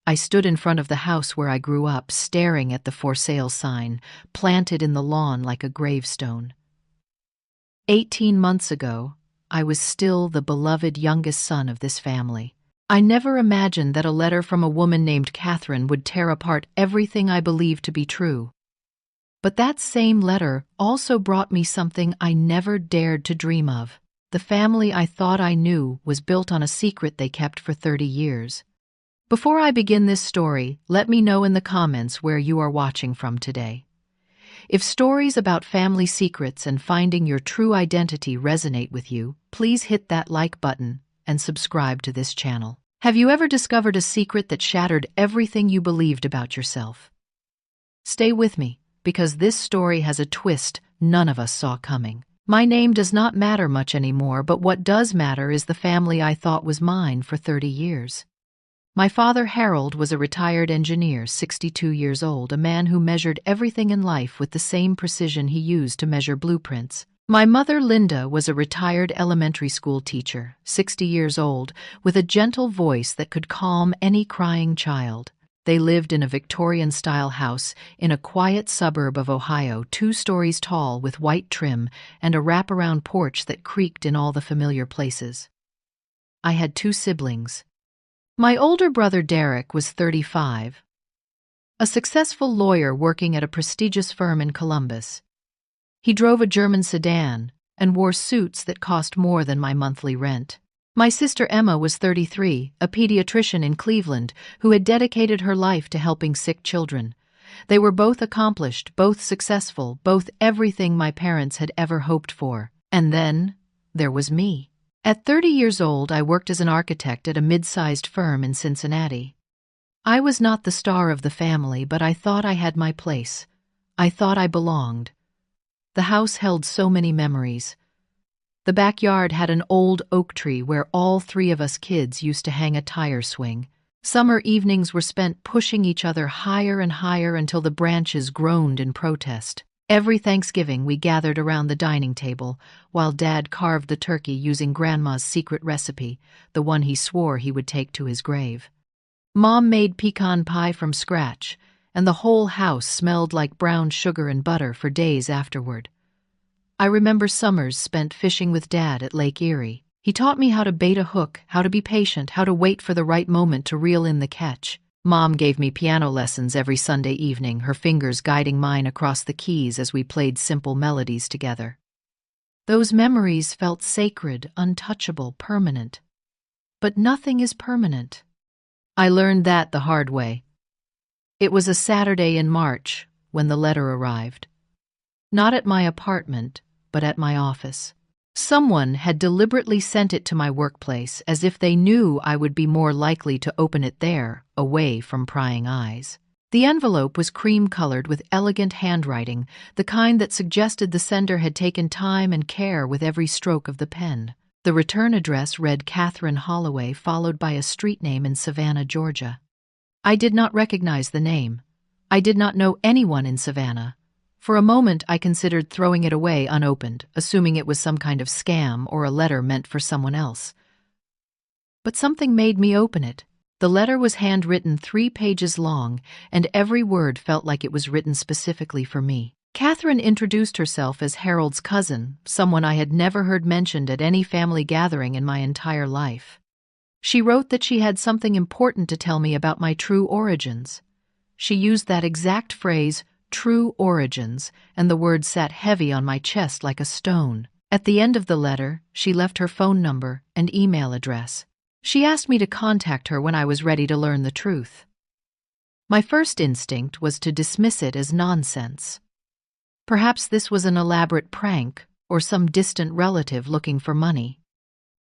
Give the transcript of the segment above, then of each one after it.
I stood in front of the house where I grew up, staring at the for sale sign, planted in the lawn like a gravestone. 18 months ago, I was still the beloved youngest son of this family. I never imagined that a letter from a woman named Catherine would tear apart everything I believed to be true. But that same letter also brought me something I never dared to dream of. The family I thought I knew was built on a secret they kept for 30 years. Before I begin this story, let me know in the comments where you are watching from today. If stories about family secrets and finding your true identity resonate with you, please hit that like button and subscribe to this channel. Have you ever discovered a secret that shattered everything you believed about yourself? Stay with me, because this story has a twist none of us saw coming. My name does not matter much anymore, but what does matter is the family I thought was mine for 30 years. My father, Harold, was a retired engineer, 62 years old, a man who measured everything in life with the same precision he used to measure blueprints. My mother, Linda, was a retired elementary school teacher, 60 years old, with a gentle voice that could calm any crying child. They lived in a Victorian-style house in a quiet suburb of Ohio, 2 stories tall with white trim and a wraparound porch that creaked in all the familiar places. I had 2 siblings. My older brother Derek was 35, a successful lawyer working at a prestigious firm in Columbus. He drove a German sedan and wore suits that cost more than my monthly rent. My sister Emma was 33, a pediatrician in Cleveland who had dedicated her life to helping sick children. They were both accomplished, both successful, both everything my parents had ever hoped for. And then there was me. At 30 years old, I worked as an architect at a mid-sized firm in Cincinnati. I was not the star of the family, but I thought I had my place. I thought I belonged. The house held so many memories. The backyard had an old oak tree where all 3 of us kids used to hang a tire swing. Summer evenings were spent pushing each other higher and higher until the branches groaned in protest. Every Thanksgiving, we gathered around the dining table while Dad carved the turkey using Grandma's secret recipe, the one he swore he would take to his grave. Mom made pecan pie from scratch, and the whole house smelled like brown sugar and butter for days afterward. I remember summers spent fishing with Dad at Lake Erie. He taught me how to bait a hook, how to be patient, how to wait for the right moment to reel in the catch. Mom gave me piano lessons every Sunday evening, her fingers guiding mine across the keys as we played simple melodies together. Those memories felt sacred, untouchable, permanent. But nothing is permanent. I learned that the hard way. It was a Saturday in March when the letter arrived. Not at my apartment, but at my office. Someone had deliberately sent it to my workplace as if they knew I would be more likely to open it there, away from prying eyes. The envelope was cream-colored with elegant handwriting, the kind that suggested the sender had taken time and care with every stroke of the pen. The return address read Catherine Holloway, followed by a street name in Savannah, Georgia. I did not recognize the name. I did not know anyone in Savannah. For a moment, I considered throwing it away unopened, assuming it was some kind of scam or a letter meant for someone else. But something made me open it. The letter was handwritten 3 pages long, and every word felt like it was written specifically for me. Catherine introduced herself as Harold's cousin, someone I had never heard mentioned at any family gathering in my entire life. She wrote that she had something important to tell me about my true origins. She used that exact phrase, true origins, and the word sat heavy on my chest like a stone. At the end of the letter, she left her phone number and email address. She asked me to contact her when I was ready to learn the truth. My first instinct was to dismiss it as nonsense. Perhaps this was an elaborate prank or some distant relative looking for money.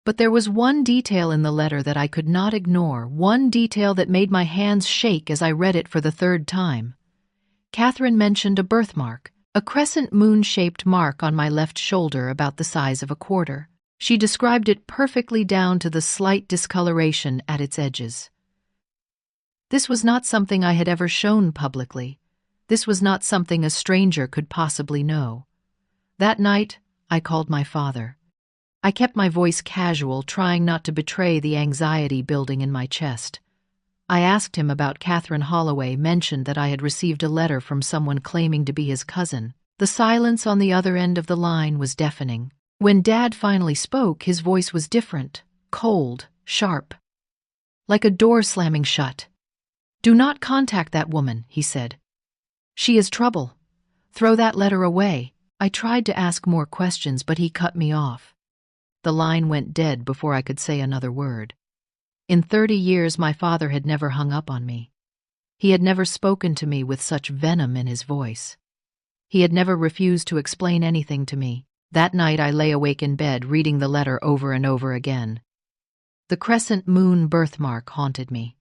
But there was one detail in the letter that I could not ignore, one detail that made my hands shake as I read it for the 3rd time. Catherine mentioned a birthmark, a crescent moon-shaped mark on my left shoulder about the size of a quarter. She described it perfectly down to the slight discoloration at its edges. This was not something I had ever shown publicly. This was not something a stranger could possibly know. That night, I called my father. I kept my voice casual, trying not to betray the anxiety building in my chest. I asked him about Catherine Holloway, mentioned that I had received a letter from someone claiming to be his cousin. The silence on the other end of the line was deafening. When Dad finally spoke, his voice was different, cold, sharp, like a door slamming shut. "Do not contact that woman," he said. "She is trouble. Throw that letter away." I tried to ask more questions, but he cut me off. The line went dead before I could say another word. In 30 years, my father had never hung up on me. He had never spoken to me with such venom in his voice. He had never refused to explain anything to me. That night I lay awake in bed, reading the letter over and over again. The crescent moon birthmark haunted me.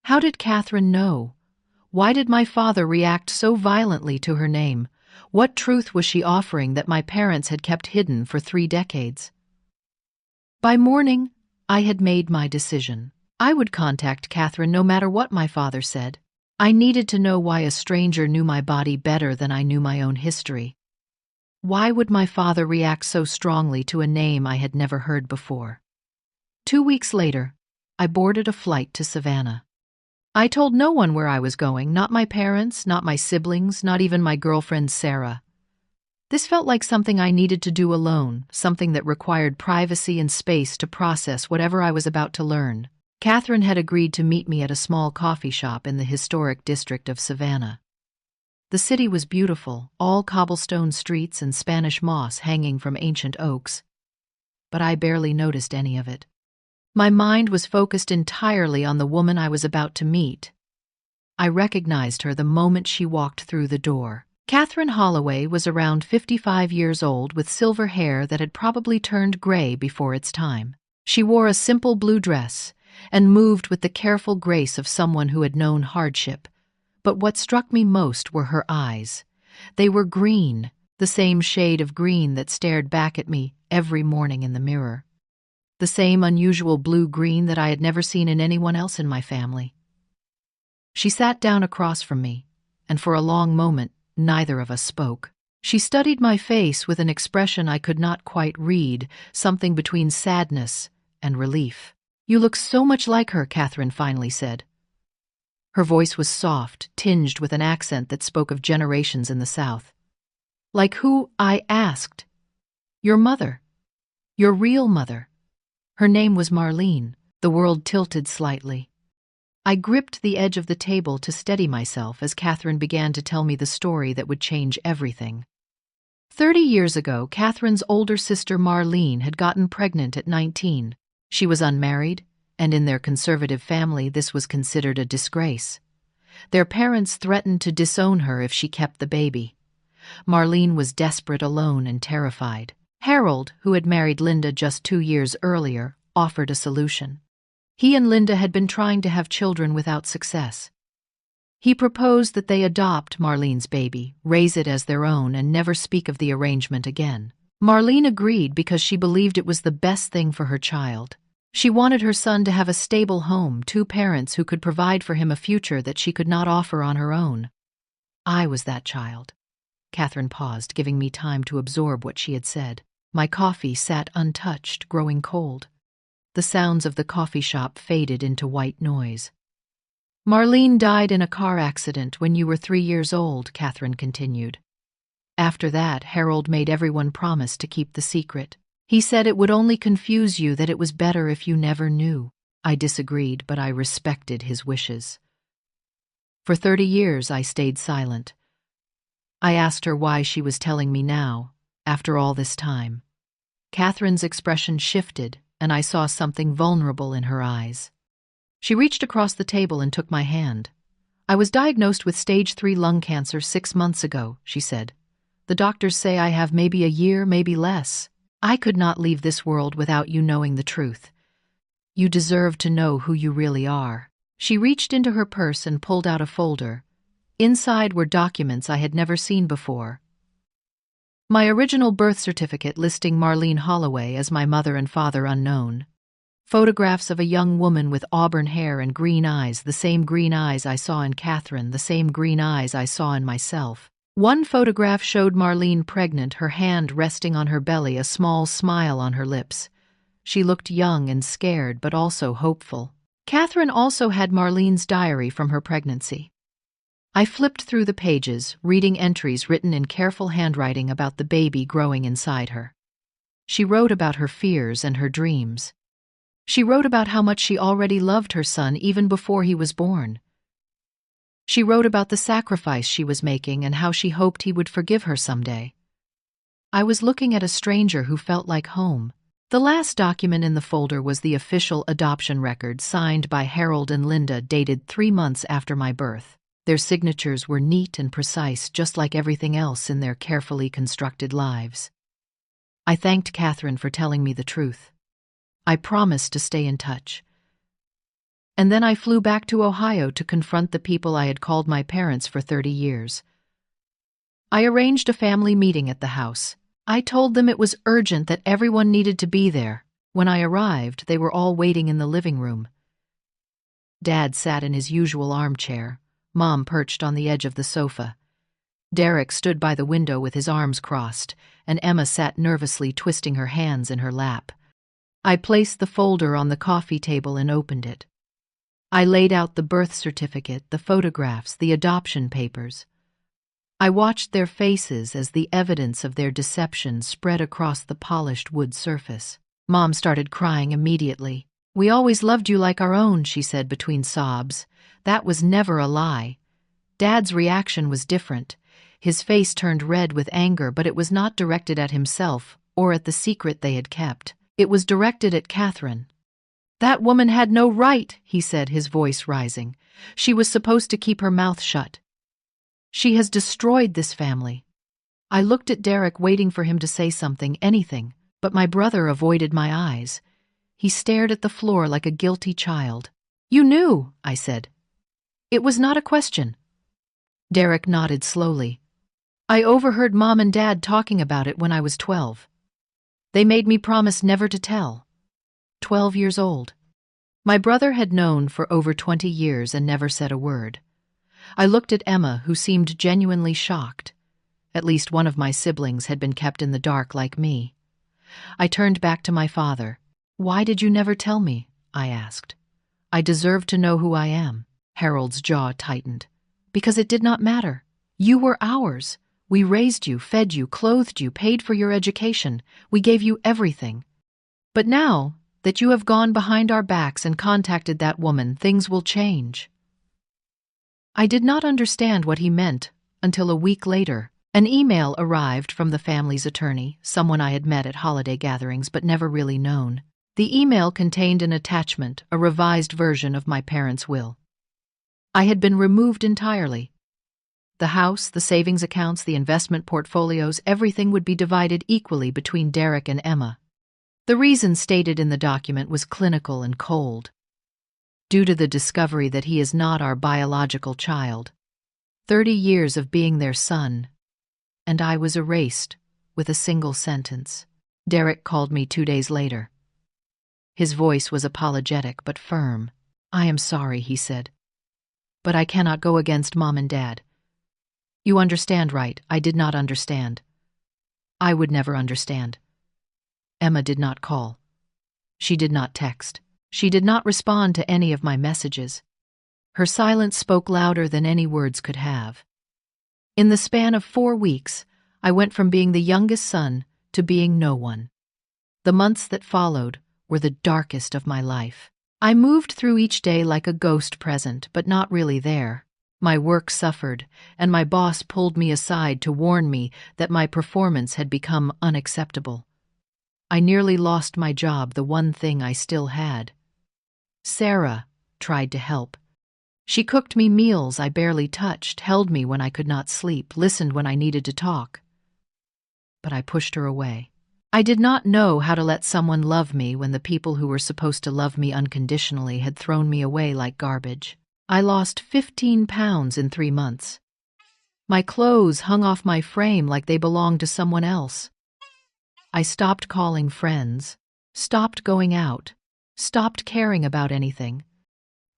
How did Catherine know? Why did my father react so violently to her name? What truth was she offering that my parents had kept hidden for 3 decades? By morning, I had made my decision. I would contact Catherine no matter what my father said. I needed to know why a stranger knew my body better than I knew my own history. Why would my father react so strongly to a name I had never heard before? 2 weeks later, I boarded a flight to Savannah. I told no one where I was going, not my parents, not my siblings, not even my girlfriend Sarah. This felt like something I needed to do alone, something that required privacy and space to process whatever I was about to learn. Catherine had agreed to meet me at a small coffee shop in the historic district of Savannah. The city was beautiful, all cobblestone streets and Spanish moss hanging from ancient oaks, but I barely noticed any of it. My mind was focused entirely on the woman I was about to meet. I recognized her the moment she walked through the door. Catherine Holloway was around 55 years old with silver hair that had probably turned gray before its time. She wore a simple blue dress and moved with the careful grace of someone who had known hardship. But what struck me most were her eyes. They were green, the same shade of green that stared back at me every morning in the mirror. The same unusual blue-green that I had never seen in anyone else in my family. She sat down across from me, and for a long moment, neither of us spoke. She studied my face with an expression I could not quite read, something between sadness and relief. "You look so much like her," Catherine finally said. Her voice was soft, tinged with an accent that spoke of generations in the South. "Like who?" I asked. "Your mother. Your real mother." Her name was Marlene. The world tilted slightly. I gripped the edge of the table to steady myself as Catherine began to tell me the story that would change everything. 30 years ago, Catherine's older sister Marlene had gotten pregnant at 19. She was unmarried, and in their conservative family this was considered a disgrace. Their parents threatened to disown her if she kept the baby. Marlene was desperate, alone, and terrified. Harold, who had married Linda just 2 years earlier, offered a solution. He and Linda had been trying to have children without success. He proposed that they adopt Marlene's baby, raise it as their own, and never speak of the arrangement again. Marlene agreed because she believed it was the best thing for her child. She wanted her son to have a stable home, 2 parents who could provide for him a future that she could not offer on her own. I was that child. Catherine paused, giving me time to absorb what she had said. My coffee sat untouched, growing cold. The sounds of the coffee shop faded into white noise. "Marlene died in a car accident when you were 3 years old," Catherine continued. "After that, Harold made everyone promise to keep the secret. He said it would only confuse you, that it was better if you never knew." I disagreed, but I respected his wishes. For 30 years, I stayed silent. I asked her why she was telling me now, after all this time. Catherine's expression shifted, and I saw something vulnerable in her eyes. She reached across the table and took my hand. "I was diagnosed with stage 3 lung cancer 6 months ago," she said. "The doctors say I have maybe a year, maybe less. I could not leave this world without you knowing the truth. You deserve to know who you really are." She reached into her purse and pulled out a folder. Inside were documents I had never seen before. My original birth certificate listing Marlene Holloway as my mother and father unknown. Photographs of a young woman with auburn hair and green eyes, the same green eyes I saw in Catherine, the same green eyes I saw in myself. One photograph showed Marlene pregnant, her hand resting on her belly, a small smile on her lips. She looked young and scared, but also hopeful. Catherine also had Marlene's diary from her pregnancy. I flipped through the pages, reading entries written in careful handwriting about the baby growing inside her. She wrote about her fears and her dreams. She wrote about how much she already loved her son even before he was born. She wrote about the sacrifice she was making and how she hoped he would forgive her someday. I was looking at a stranger who felt like home. The last document in the folder was the official adoption record signed by Harold and Linda, dated 3 months after my birth. Their signatures were neat and precise, just like everything else in their carefully constructed lives. I thanked Catherine for telling me the truth. I promised to stay in touch. And then I flew back to Ohio to confront the people I had called my parents for 30 years. I arranged a family meeting at the house. I told them it was urgent, that everyone needed to be there. When I arrived, they were all waiting in the living room. Dad sat in his usual armchair. Mom perched on the edge of the sofa. Derek stood by the window with his arms crossed, and Emma sat nervously twisting her hands in her lap. I placed the folder on the coffee table and opened it. I laid out the birth certificate, the photographs, the adoption papers. I watched their faces as the evidence of their deception spread across the polished wood surface. Mom started crying immediately. "We always loved you like our own," she said between sobs. "That was never a lie." Dad's reaction was different. His face turned red with anger, but it was not directed at himself or at the secret they had kept. It was directed at Catherine. "That woman had no right," he said, his voice rising. "She was supposed to keep her mouth shut. She has destroyed this family." I looked at Derek, waiting for him to say something, anything, but my brother avoided my eyes. He stared at the floor like a guilty child. "You knew," I said. "It was not a question." Derek nodded slowly. "I overheard Mom and Dad talking about it when I was 12. They made me promise never to tell. 12 years old. My brother had known for over 20 years and never said a word. I looked at Emma, who seemed genuinely shocked. At least one of my siblings had been kept in the dark like me. I turned back to my father. "Why did you never tell me?" I asked. "I deserve to know who I am." Harold's jaw tightened. "Because it did not matter. You were ours. We raised you, fed you, clothed you, paid for your education. We gave you everything. But now that you have gone behind our backs and contacted that woman, things will change." I did not understand what he meant until a week later. An email arrived from the family's attorney, someone I had met at holiday gatherings but never really known. The email contained an attachment, a revised version of my parents' will. I had been removed entirely. The house, the savings accounts, the investment portfolios, everything would be divided equally between Derek and Emma. The reason stated in the document was clinical and cold. Due to the discovery that he is not our biological child. 30 years of being their son, and I was erased with a single sentence. Derek called me 2 days later. His voice was apologetic but firm. "I am sorry," he said, "but I cannot go against Mom and Dad. You understand, right? I did not understand. I would never understand." Emma did not call. She did not text. She did not respond to any of my messages. Her silence spoke louder than any words could have. In the span of 4 weeks, I went from being the youngest son to being no one. The months that followed were the darkest of my life. I moved through each day like a ghost, present, but not really there. My work suffered, and my boss pulled me aside to warn me that my performance had become unacceptable. I nearly lost my job, the one thing I still had. Sarah tried to help. She cooked me meals I barely touched, held me when I could not sleep, listened when I needed to talk. But I pushed her away. I did not know how to let someone love me when the people who were supposed to love me unconditionally had thrown me away like garbage. I lost 15 pounds in 3 months. My clothes hung off my frame like they belonged to someone else. I stopped calling friends, stopped going out, stopped caring about anything.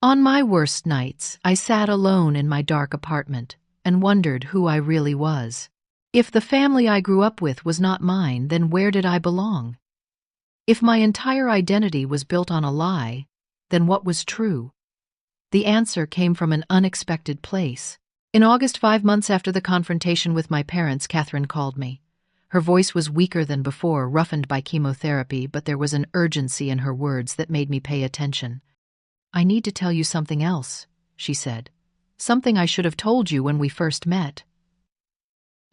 On my worst nights, I sat alone in my dark apartment and wondered who I really was. If the family I grew up with was not mine, then where did I belong? If my entire identity was built on a lie, Then what was true? The answer came from an unexpected place. In August, 5 months after the confrontation with my parents, Catherine called me. Her voice was weaker than before, roughened by chemotherapy, but there was an urgency in her words that made me pay attention. "I need to tell you something else," she said. "Something I should have told you when we first met."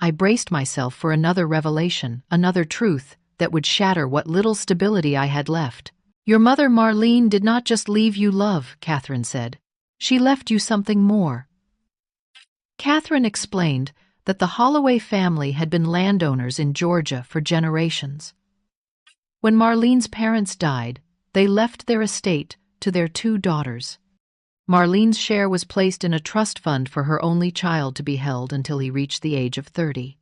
I braced myself for another revelation, another truth that would shatter what little stability I had left. "Your mother, Marlene, did not just leave you love," Catherine said. "She left you something more." Catherine explained that the Holloway family had been landowners in Georgia for generations. When Marlene's parents died, they left their estate to their 2 daughters. Marlene's share was placed in a trust fund for her only child to be held until he reached the age of 30.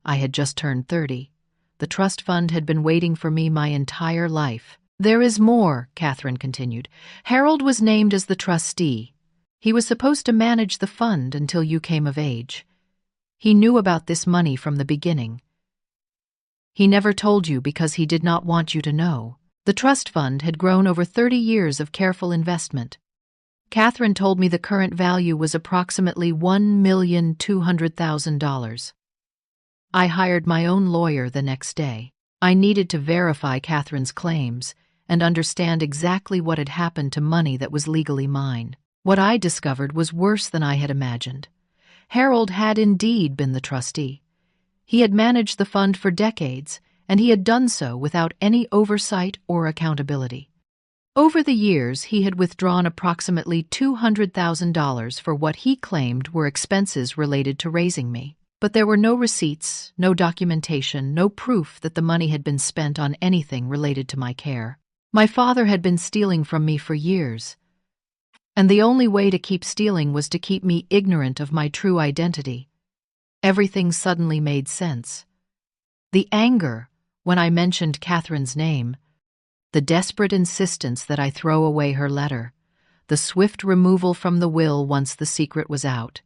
I had just turned 30. The trust fund had been waiting for me my entire life. "There is more," Catherine continued. "Harold was named as the trustee. He was supposed to manage the fund until you came of age. He knew about this money from the beginning. He never told you because he did not want you to know. The trust fund had grown over 30 years of careful investment. Catherine told me the current value was approximately $1,200,000. I hired my own lawyer the next day. I needed to verify Catherine's claims and understand exactly what had happened to money that was legally mine. What I discovered was worse than I had imagined. Harold had indeed been the trustee. He had managed the fund for decades, and he had done so without any oversight or accountability. Over the years, he had withdrawn approximately $200,000 for what he claimed were expenses related to raising me. But there were no receipts, no documentation, no proof that the money had been spent on anything related to my care. My father had been stealing from me for years, and the only way to keep stealing was to keep me ignorant of my true identity. Everything suddenly made sense. The anger when I mentioned Catherine's name, the desperate insistence that I throw away her letter, the swift removal from the will once the secret was out.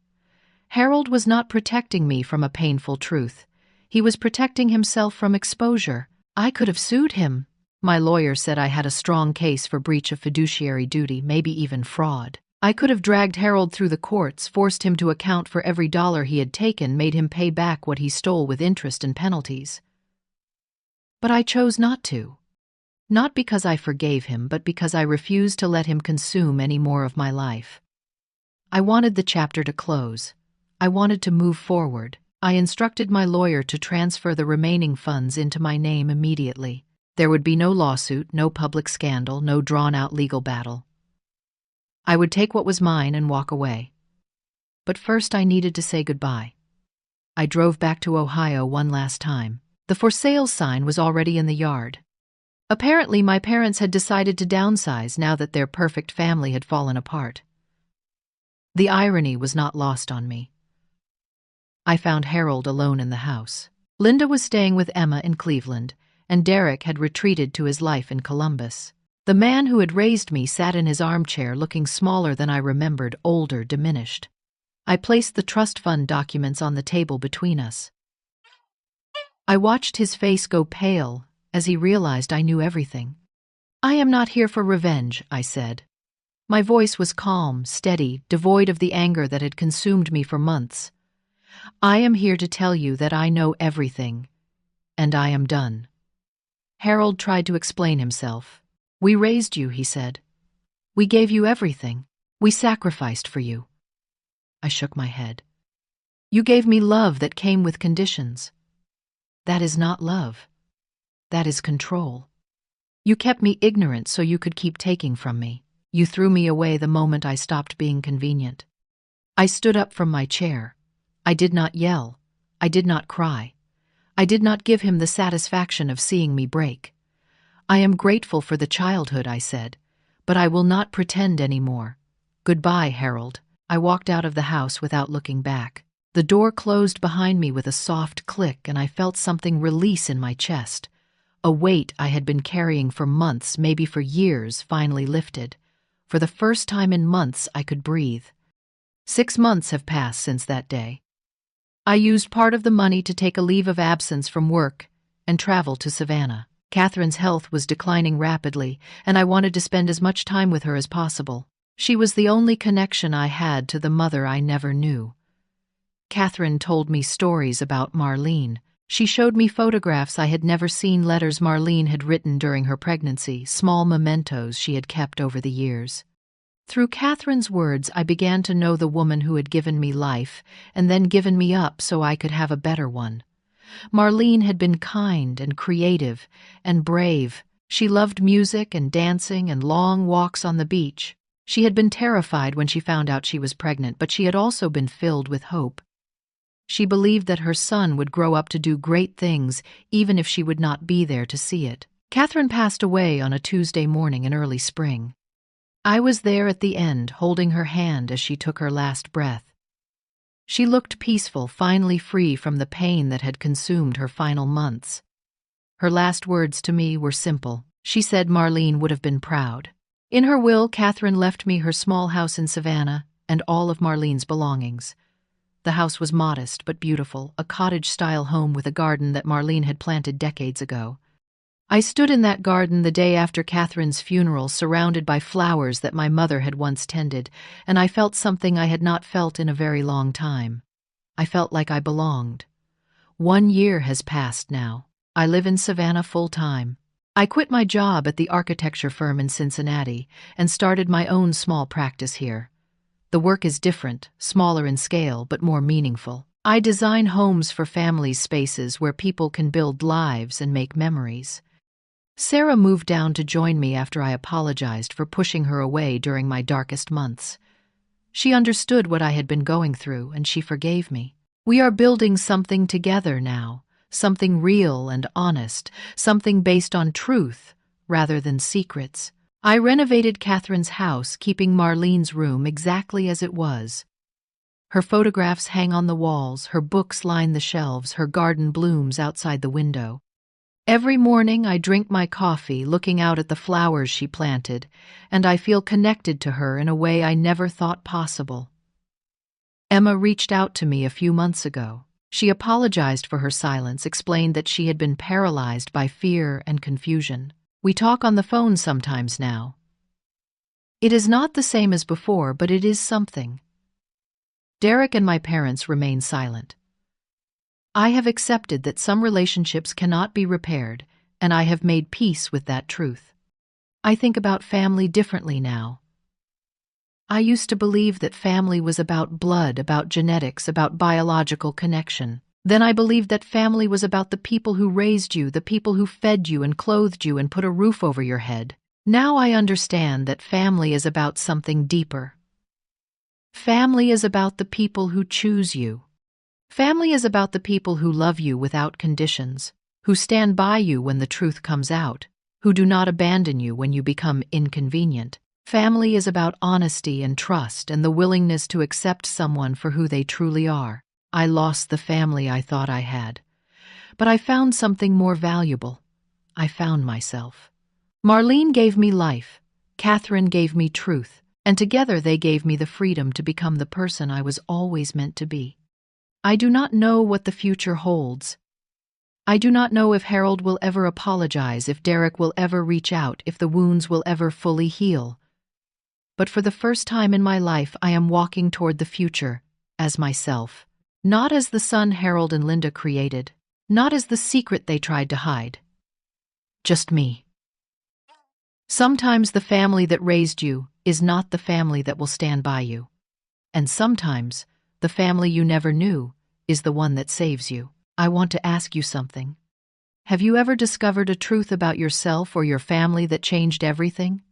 Harold was not protecting me from a painful truth. He was protecting himself from exposure. I could have sued him. My lawyer said I had a strong case for breach of fiduciary duty, maybe even fraud. I could have dragged Harold through the courts, forced him to account for every dollar he had taken, made him pay back what he stole with interest and penalties. But I chose not to. Not because I forgave him, but because I refused to let him consume any more of my life. I wanted the chapter to close. I wanted to move forward. I instructed my lawyer to transfer the remaining funds into my name immediately. There would be no lawsuit, no public scandal, no drawn-out legal battle. I would take what was mine and walk away. But first I needed to say goodbye. I drove back to Ohio one last time. The for sale sign was already in the yard. Apparently my parents had decided to downsize now that their perfect family had fallen apart. The irony was not lost on me. I found Harold alone in the house. Linda was staying with Emma in Cleveland, and Derek had retreated to his life in Columbus. The man who had raised me sat in his armchair looking smaller than I remembered, older, diminished. I placed the trust fund documents on the table between us. I watched his face go pale as he realized I knew everything. "I am not here for revenge," I said. My voice was calm, steady, devoid of the anger that had consumed me for months. "I am here to tell you that I know everything, and I am done." Harold tried to explain himself. "We raised you," he said. "We gave you everything. We sacrificed for you." I shook my head. "You gave me love that came with conditions. That is not love. That is control. You kept me ignorant so you could keep taking from me. You threw me away the moment I stopped being convenient." I stood up from my chair. I did not yell. I did not cry. I did not give him the satisfaction of seeing me break. "I am grateful for the childhood," I said, "but I will not pretend anymore. Goodbye, Harold." I walked out of the house without looking back. The door closed behind me with a soft click, and I felt something release in my chest. A weight I had been carrying for months, maybe for years, finally lifted. For the first time in months, I could breathe. 6 months have passed since that day. I used part of the money to take a leave of absence from work and travel to Savannah. Catherine's health was declining rapidly, and I wanted to spend as much time with her as possible. She was the only connection I had to the mother I never knew. Catherine told me stories about Marlene. She showed me photographs I had never seen, letters Marlene had written during her pregnancy, small mementos she had kept over the years. Through Catherine's words, I began to know the woman who had given me life and then given me up so I could have a better one. Marlene had been kind and creative and brave. She loved music and dancing and long walks on the beach. She had been terrified when she found out she was pregnant, but she had also been filled with hope. She believed that her son would grow up to do great things, even if she would not be there to see it. Catherine passed away on a Tuesday morning in early spring. I was there at the end, holding her hand as she took her last breath. She looked peaceful, finally free from the pain that had consumed her final months. Her last words to me were simple. She said Marlene would have been proud. In her will, Catherine left me her small house in Savannah and all of Marlene's belongings. The house was modest but beautiful, a cottage-style home with a garden that Marlene had planted decades ago. I stood in that garden the day after Catherine's funeral, surrounded by flowers that my mother had once tended, and I felt something I had not felt in a very long time. I felt like I belonged. 1 year has passed now. I live in Savannah full-time. I quit my job at the architecture firm in Cincinnati and started my own small practice here. The work is different, smaller in scale, but more meaningful. I design homes for families, spaces where people can build lives and make memories. Sarah moved down to join me after I apologized for pushing her away during my darkest months. She understood what I had been going through, and she forgave me. We are building something together now, something real and honest, something based on truth rather than secrets. I renovated Catherine's house, keeping Marlene's room exactly as it was. Her photographs hang on the walls, her books line the shelves, her garden blooms outside the window. Every morning I drink my coffee looking out at the flowers she planted, and I feel connected to her in a way I never thought possible. Emma reached out to me a few months ago. She apologized for her silence, explained that she had been paralyzed by fear and confusion. We talk on the phone sometimes now. It is not the same as before, but it is something. Derek and my parents remain silent. I have accepted that some relationships cannot be repaired, and I have made peace with that truth. I think about family differently now. I used to believe that family was about blood, about genetics, about biological connection. Then I believed that family was about the people who raised you, the people who fed you and clothed you and put a roof over your head. Now I understand that family is about something deeper. Family is about the people who choose you. Family is about the people who love you without conditions, who stand by you when the truth comes out, who do not abandon you when you become inconvenient. Family is about honesty and trust and the willingness to accept someone for who they truly are. I lost the family I thought I had, but I found something more valuable. I found myself. Marlene gave me life, Catherine gave me truth, and together they gave me the freedom to become the person I was always meant to be. I do not know what the future holds. I do not know if Harold will ever apologize, if Derek will ever reach out, if the wounds will ever fully heal. But for the first time in my life, I am walking toward the future as myself. Not as the son Harold and Linda created, not as the secret they tried to hide. Just me. Sometimes the family that raised you is not the family that will stand by you. And sometimes the family you never knew is the one that saves you. I want to ask you something. Have you ever discovered a truth about yourself or your family that changed everything?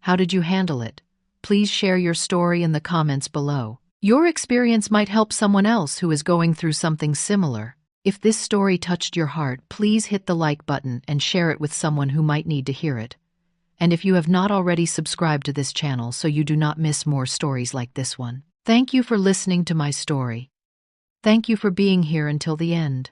How did you handle it? Please share your story in the comments below. Your experience might help someone else who is going through something similar. If this story touched your heart, please hit the like button and share it with someone who might need to hear it. And if you have not already, subscribe to this channel so you do not miss more stories like this one. Thank you for listening to my story. Thank you for being here until the end.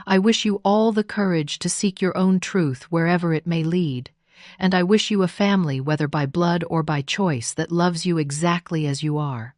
I wish you all the courage to seek your own truth wherever it may lead. And I wish you a family, whether by blood or by choice, that loves you exactly as you are.